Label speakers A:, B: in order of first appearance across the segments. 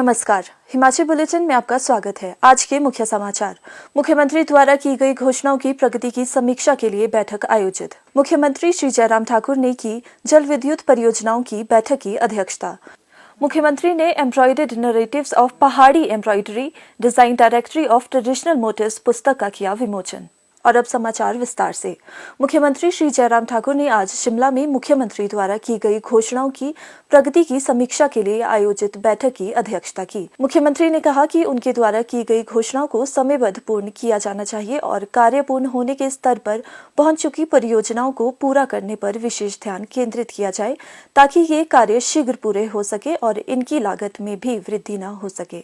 A: नमस्कार, हिमाचल बुलेटिन में आपका स्वागत है। आज के मुख्य समाचार। मुख्यमंत्री द्वारा की गई घोषणाओं की प्रगति की समीक्षा के लिए बैठक आयोजित। मुख्यमंत्री श्री जयराम ठाकुर ने की जल विद्युत परियोजनाओं की बैठक की अध्यक्षता। मुख्यमंत्री ने embroidered narratives of Pahari embroidery design directory of traditional motifs पुस्तक का किया विमोचन। और अब समाचार विस्तार से। मुख्यमंत्री श्री जयराम ठाकुर ने आज शिमला में मुख्यमंत्री द्वारा की गई घोषणाओं की प्रगति की समीक्षा के लिए आयोजित बैठक की अध्यक्षता की। मुख्यमंत्री ने कहा कि उनके द्वारा की गई घोषणाओं को समयबद्ध पूर्ण किया जाना चाहिए और कार्य पूर्ण होने के स्तर पर पहुंच चुकी परियोजनाओं को पूरा करने पर विशेष ध्यान केंद्रित किया जाए ताकि ये कार्य शीघ्र पूरे हो सके और इनकी लागत में भी वृद्धि न हो सके।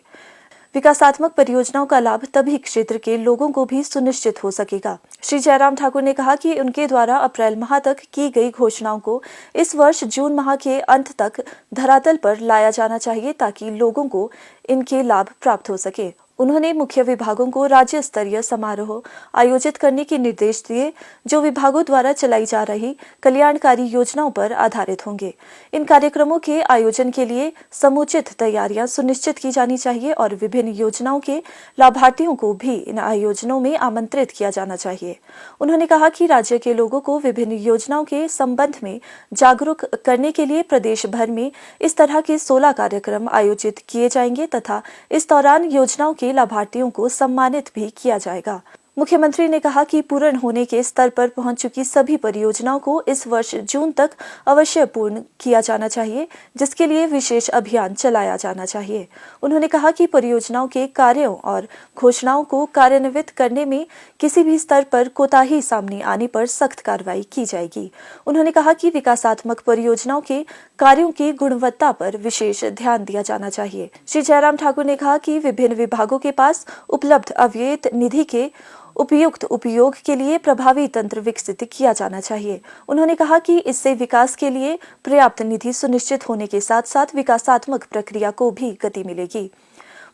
A: विकासात्मक परियोजनाओं का लाभ तभी क्षेत्र के लोगों को भी सुनिश्चित हो सकेगा। श्री जयराम ठाकुर ने कहा कि उनके द्वारा अप्रैल माह तक की गई घोषणाओं को इस वर्ष जून माह के अंत तक धरातल पर लाया जाना चाहिए ताकि लोगों को इनके लाभ प्राप्त हो सके। उन्होंने मुख्य विभागों को राज्य स्तरीय समारोह आयोजित करने के निर्देश दिए जो विभागों द्वारा चलाई जा रही कल्याणकारी योजनाओं पर आधारित होंगे। इन कार्यक्रमों के आयोजन के लिए समुचित तैयारियां सुनिश्चित की जानी चाहिए और विभिन्न योजनाओं के लाभार्थियों को भी इन आयोजनों में आमंत्रित किया जाना चाहिए। उन्होंने कहा कि राज्य के लोगों को विभिन्न योजनाओं के संबंध में जागरूक करने के लिए प्रदेश भर में इस तरह के 16 कार्यक्रम आयोजित किए जाएंगे तथा इस दौरान योजनाओं के लाभार्थियों को सम्मानित भी किया जाएगा। मुख्यमंत्री ने कहा कि पूर्ण होने के स्तर पर पहुंच चुकी सभी परियोजनाओं को इस वर्ष जून तक अवश्य पूर्ण किया जाना चाहिए, जिसके लिए विशेष अभियान चलाया जाना चाहिए। उन्होंने कहा कि परियोजनाओं के कार्यों और घोषणाओं को कार्यान्वित करने में किसी भी स्तर पर कोताही सामने आने पर सख्त कार्रवाई की जाएगी। उन्होंने कहा कि विकासात्मक परियोजनाओं के कार्यों की गुणवत्ता पर विशेष ध्यान दिया जाना चाहिए। श्री जयराम ठाकुर ने कहा कि विभिन्न विभागों के पास उपलब्ध अव्ययित निधि के उपयुक्त उपयोग के लिए प्रभावी तंत्र विकसित किया जाना चाहिए। उन्होंने कहा कि इससे विकास के लिए पर्याप्त निधि सुनिश्चित होने के साथ साथ विकासात्मक प्रक्रिया को भी गति मिलेगी।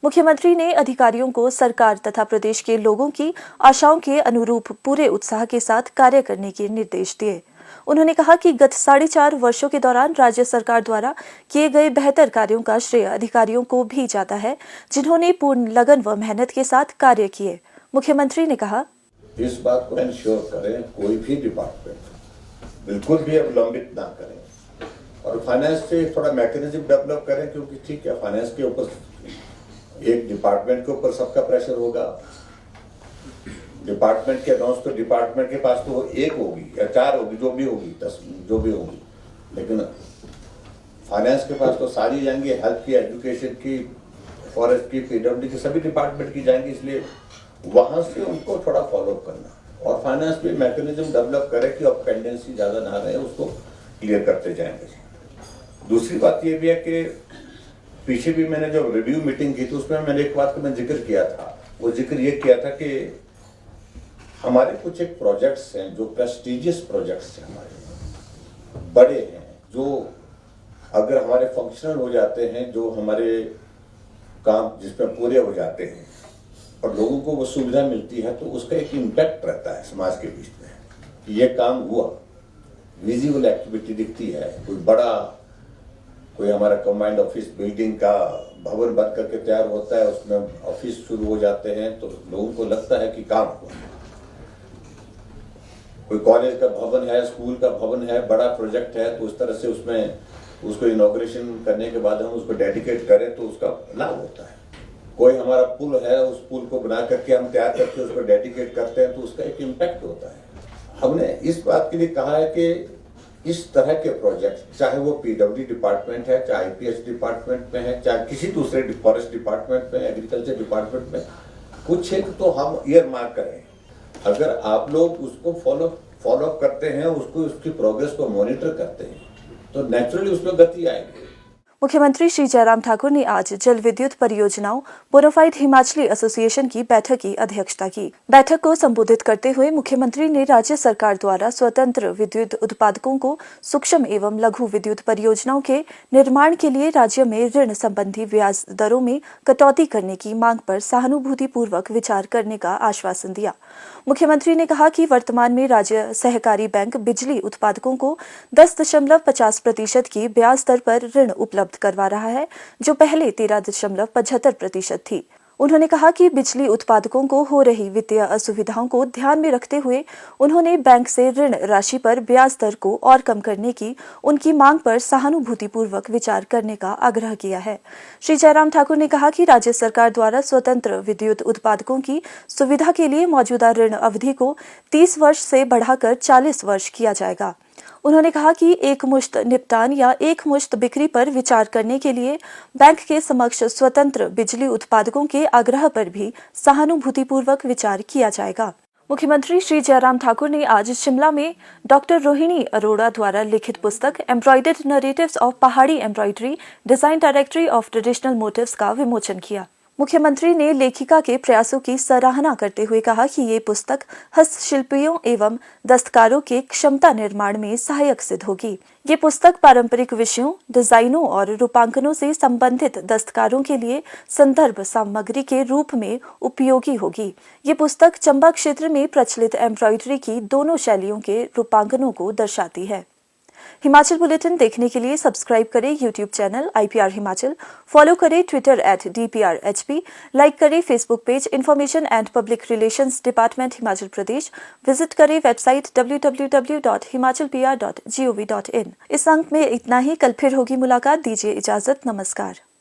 A: मुख्यमंत्री ने अधिकारियों को सरकार तथा प्रदेश के लोगों की आशाओं के अनुरूप पूरे उत्साह के साथ कार्य करने के निर्देश दिए। उन्होंने कहा कि गत 4.5 वर्षों के दौरान राज्य सरकार द्वारा किए गए बेहतर कार्यों का श्रेय अधिकारियों को भी जाता है, जिन्होंने पूर्ण लगन व मेहनत के साथ कार्य किए। मुख्यमंत्री ने कहा,
B: इस बात को इंश्योर करें कोई भी डिपार्टमेंट बिल्कुल भी अवलंबित ना करें और फाइनेंस से थोड़ा मैकेनिज्म डेवलप करें, क्योंकि ठीक है फाइनेंस के ऊपर एक डिपार्टमेंट के ऊपर सबका प्रेशर होगा। डिपार्टमेंट के अकाउंट्स तो डिपार्टमेंट के पास तो 1 होगी या 4 होगी, जो भी होगी 10 जो भी होगी, लेकिन फाइनेंस के पास तो सारी जाएंगी, हेल्थ की, एजुकेशन की, फॉरेस्ट की, पीडब्ल्यूडी की, सभी डिपार्टमेंट की जाएंगी। इसलिए वहां से उनको थोड़ा फॉलो करना और फाइनेंस भी मैकेनिज्म डेवलप करे कि अब पेंडेंसी ज्यादा ना रहे, उसको क्लियर करते जाएंगे। दूसरी बात ये भी है कि पीछे भी मैंने जब रिव्यू मीटिंग की थी उसमें मैंने एक बात का मैं जिक्र किया था। वो जिक्र ये किया था कि हमारे कुछ एक प्रोजेक्ट्स हैं जो प्रेस्टिजियस प्रोजेक्ट्स हैं, हमारे बड़े हैं, जो अगर हमारे फंक्शनल हो जाते हैं, जो हमारे काम जिसमें पूरे हो जाते हैं और लोगों को वो सुविधा मिलती है, तो उसका एक इम्पैक्ट रहता है समाज के बीच में कि ये काम हुआ, विजिबल एक्टिविटी दिखती है। कोई हमारा कमांड ऑफिस बिल्डिंग का भवन बन करके तैयार होता है, उसमें ऑफिस शुरू हो जाते हैं, तो लोगों को लगता है कि काम हुआ। कोई कॉलेज का भवन है, स्कूल का भवन है, बड़ा प्रोजेक्ट है, तो उस तरह से उसमें उसको इनॉग्रेशन करने के बाद हम उसको डेडिकेट करें तो उसका लाभ होता है। कोई हमारा पुल है, उस पुल को बना करके हम तैयार करके उसको डेडिकेट करते हैं तो उसका एक इम्पैक्ट होता है। हमने इस बात के लिए कहा है कि इस तरह के प्रोजेक्ट, चाहे वो पीडब्ल्यूडी डिपार्टमेंट है, चाहे आईपीएच डिपार्टमेंट में है, चाहे किसी दूसरे फॉरेस्ट डिपार्टमेंट में, एग्रीकल्चर डिपार्टमेंट में, कुछ एक तो हम ईयर मार्क करें। अगर आप लोग उसको फॉलो अप करते हैं, उसकी प्रोग्रेस को मॉनिटर करते हैं, तो नेचुरली उसमें गति आएगी।
A: मुख्यमंत्री श्री जयराम ठाकुर ने आज जल विद्युत परियोजनाओं बोनाफाइड हिमाचली एसोसिएशन की बैठक की अध्यक्षता की। बैठक को संबोधित करते हुए मुख्यमंत्री ने राज्य सरकार द्वारा स्वतंत्र विद्युत उत्पादकों को सूक्ष्म एवं लघु विद्युत परियोजनाओं के निर्माण के लिए राज्य में ऋण संबंधी ब्याज दरों में कटौती करने की मांग पर सहानुभूतिपूर्वक विचार करने का आश्वासन दिया। मुख्यमंत्री ने कहा कि वर्तमान में राज्य सहकारी बैंक बिजली उत्पादकों को 10.50% की ब्याज दर पर ऋण उपलब्ध उपलब्ध करवा रहा है, जो पहले 13.75% थी। उन्होंने कहा कि बिजली उत्पादकों को हो रही वित्तीय असुविधाओं को ध्यान में रखते हुए उन्होंने बैंक से ऋण राशि पर ब्याज दर को और कम करने की उनकी मांग पर सहानुभूतिपूर्वक विचार करने का आग्रह किया है। श्री जयराम ठाकुर ने कहा कि राज्य सरकार द्वारा स्वतंत्र विद्युत उत्पादकों की सुविधा के लिए मौजूदा ऋण अवधि को 30 वर्ष से बढ़ाकर 40 वर्ष किया जाएगा। उन्होंने कहा कि एक मुश्त निपटान या एक मुश्त बिक्री पर विचार करने के लिए बैंक के समक्ष स्वतंत्र बिजली उत्पादकों के आग्रह पर भी सहानुभूतिपूर्वक विचार किया जाएगा। मुख्यमंत्री श्री जयराम ठाकुर ने आज शिमला में डॉक्टर रोहिणी अरोड़ा द्वारा लिखित पुस्तक embroidered narratives of Pahari embroidery design directory of traditional motifs का विमोचन किया। मुख्यमंत्री ने लेखिका के प्रयासों की सराहना करते हुए कहा कि ये पुस्तक हस्तशिल्पियों एवं दस्तकारों के क्षमता निर्माण में सहायक सिद्ध होगी। ये पुस्तक पारंपरिक विषयों, डिजाइनों और रूपांकनों से संबंधित दस्तकारों के लिए संदर्भ सामग्री के रूप में उपयोगी होगी। ये पुस्तक चंबा क्षेत्र में प्रचलित एम्ब्रॉयडरी की दोनों शैलियों के रूपांकनों को दर्शाती है। हिमाचल बुलेटिन देखने के लिए सब्सक्राइब करें YouTube channel IPR Himachal, follow करें ट्विटर @DPRHP, लाइक करें Facebook page information and public relations department Himachal Pradesh, visit करें वेबसाइट www.himachalpr.gov.in। इस अंक में इतना ही। कल फिर होगी मुलाकात। दीजिए इजाजत। नमस्कार।